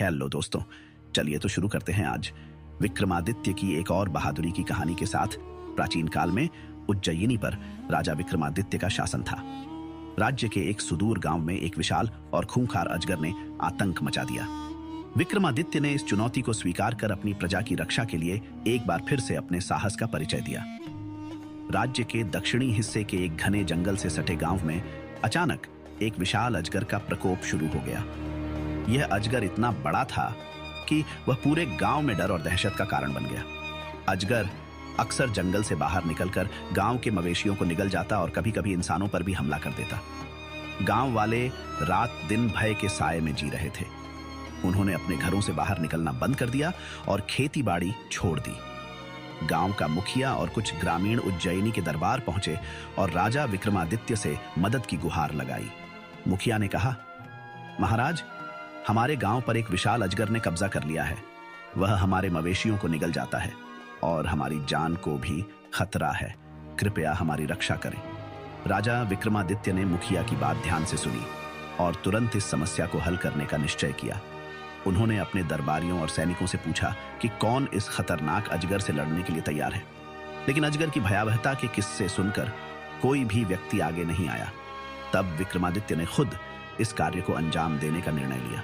Hello दोस्तों, चलिए तो शुरू करते हैं आज विक्रमादित्य की एक और बहादुरी की कहानी के साथ। प्राचीन काल में उज्जयिनी पर राजा विक्रमादित्य का शासन था। राज्य के एक सुदूर गांव में एक विशाल और खूंखार अजगर ने आतंक मचा दिया। विक्रमादित्य ने इस चुनौती को स्वीकार कर अपनी प्रजा की रक्षा के लिए एक बार फिर से अपने साहस का परिचय दिया। राज्य के दक्षिणी हिस्से के एक घने जंगल से सटे गांव में अचानक एक विशाल अजगर का प्रकोप शुरू हो गया। यह अजगर इतना बड़ा था कि वह पूरे गांव में डर और दहशत का कारण बन गया। अजगर अक्सर जंगल से बाहर निकलकर गांव के मवेशियों को निगल जाता और कभी-कभी इंसानों पर भी हमला कर देता। गांव वाले रात दिन भय के साए में जी रहे थे। उन्होंने अपने घरों से बाहर निकलना बंद कर दिया और खेती बाड़ी छोड़ दी। गांव का मुखिया और कुछ ग्रामीण उज्जयिनी के दरबार पहुंचे और राजा विक्रमादित्य से मदद की गुहार लगाई। मुखिया ने कहा, महाराज, हमारे गांव पर एक विशाल अजगर ने कब्जा कर लिया है। वह हमारे मवेशियों को निगल जाता है और हमारी जान को भी खतरा है। कृपया हमारी रक्षा करें। राजा विक्रमादित्य ने मुखिया की बात ध्यान से सुनी और तुरंत इस समस्या को हल करने का निश्चय किया। उन्होंने अपने दरबारियों और सैनिकों से पूछा कि कौन इस खतरनाक अजगर से लड़ने के लिए तैयार है। लेकिन अजगर की भयावहता के किस्से सुनकर कोई भी व्यक्ति आगे नहीं आया। तब विक्रमादित्य ने खुद इस कार्य को अंजाम देने का निर्णय लिया।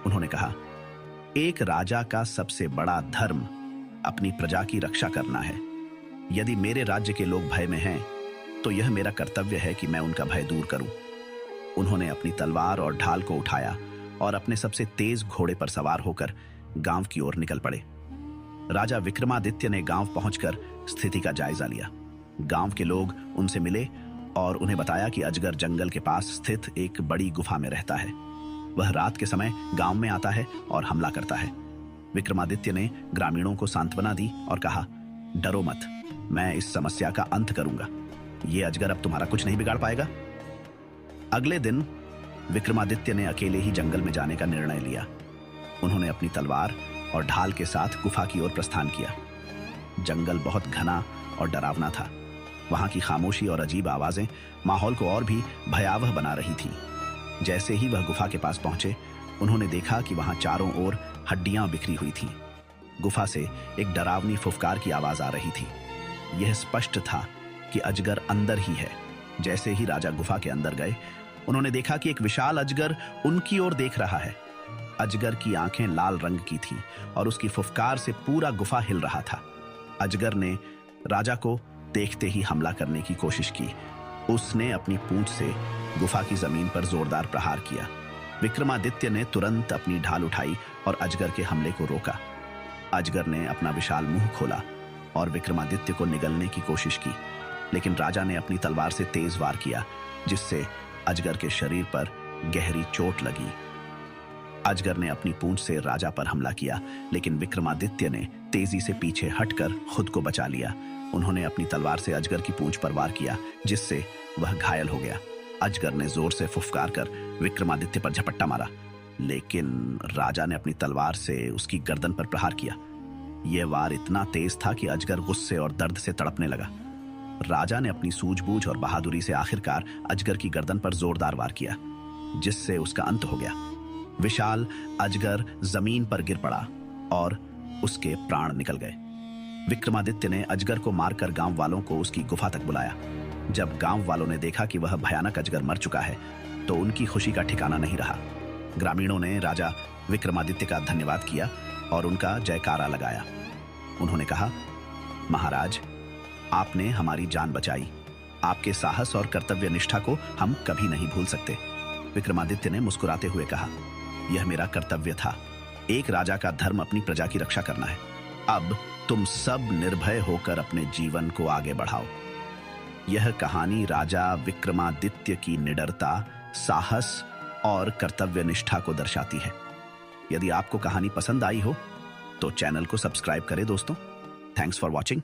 उन्होंने कहा, एक राजा का सबसे बड़ा धर्म अपनी प्रजा की रक्षा करना है। यदि मेरे राज्य के लोग भय में हैं, तो यह मेरा कर्तव्य है कि मैं उनका भय दूर करूं। उन्होंने अपनी तलवार और ढाल को उठाया और अपने सबसे तेज घोड़े पर सवार होकर गांव की ओर निकल पड़े। राजा विक्रमादित्य ने गांव पहुंचकर स्थिति का जायजा लिया। गांव के लोग उनसे मिले और उन्हें बताया कि अजगर जंगल के पास स्थित एक बड़ी गुफा में रहता है। वह रात के समय गांव में आता है और हमला करता है। विक्रमादित्य ने ग्रामीणों को सांत्वना दी और कहा, डरो मत, मैं इस समस्या का अंत करूंगा। यह अजगर अब तुम्हारा कुछ नहीं बिगाड़ पाएगा। अगले दिन विक्रमादित्य ने अकेले ही जंगल में जाने का निर्णय लिया। उन्होंने अपनी तलवार और ढाल के साथ गुफा की ओर प्रस्थान किया। जंगल बहुत घना और डरावना था। वहां की खामोशी और अजीब आवाजें माहौल को और भी भयावह बना रही थी। जैसे ही वह गुफा के पास पहुंचे, उन्होंने देखा कि वहां चारों ओर हड्डियां बिखरी हुई थीं। गुफा से एक डरावनी फुफकार की आवाज आ रही थी। यह स्पष्ट था कि अजगर अंदर ही है। जैसे ही राजा गुफा के अंदर गए, उन्होंने देखा कि एक विशाल अजगर उनकी ओर देख रहा है। अजगर की आंखें लाल रंग की थीं और उसकी फुफकार से पूरा गुफा हिल रहा था। अजगर ने राजा को देखते ही हमला करने की कोशिश की। उसने अपनी पूंछ से गुफा की जमीन पर जोरदार प्रहार किया। विक्रमादित्य ने तुरंत अपनी ढाल उठाई और अजगर के हमले को रोका। अजगर ने अपना विशाल मुंह खोला और विक्रमादित्य को निगलने की कोशिश की, लेकिन राजा ने अपनी तलवार से तेज वार किया, जिससे अजगर के शरीर पर गहरी चोट लगी। अजगर ने अपनी पूंछ से राजा पर हमला किया, लेकिन विक्रमादित्य ने तेजी से पीछे हटकर खुद को बचा लिया। उन्होंने अपनी तलवार से अजगर की पूंछ पर वार किया, जिससे वह घायल हो गया। अजगर ने जोर से फुफकार कर विक्रमादित्य पर झपट्टा मारा, लेकिन राजा ने अपनी तलवार से उसकी गर्दन पर प्रहार किया। यह वार इतना तेज था कि अजगर गुस्से और दर्द से तड़पने लगा। राजा ने अपनी सूझबूझ और बहादुरी से आखिरकार अजगर की गर्दन पर जोरदार वार किया, जिससे उसका अंत हो गया। विशाल अजगर जमीन पर गिर पड़ा और उसके प्राण निकल गए। विक्रमादित्य ने अजगर को मारकर गांव वालों को उसकी गुफा तक बुलाया। जब गांव वालों ने देखा कि वह भयानक अजगर मर चुका है, तो उनकी खुशी का ठिकाना नहीं रहा। ग्रामीणों ने राजा विक्रमादित्य का धन्यवाद किया और उनका जयकारा लगाया। उन्होंने कहा, महाराज, आपने हमारी जान बचाई। आपके साहस और कर्तव्य निष्ठा को हम कभी नहीं भूल सकते। विक्रमादित्य ने मुस्कुराते हुए कहा, यह मेरा कर्तव्य था। एक राजा का धर्म अपनी प्रजा की रक्षा करना है। अब तुम सब निर्भय होकर अपने जीवन को आगे बढ़ाओ। यह कहानी राजा विक्रमादित्य की निडरता, साहस और कर्तव्य निष्ठा को दर्शाती है। यदि आपको कहानी पसंद आई हो, तो चैनल को सब्सक्राइब करें दोस्तों। Thanks for watching.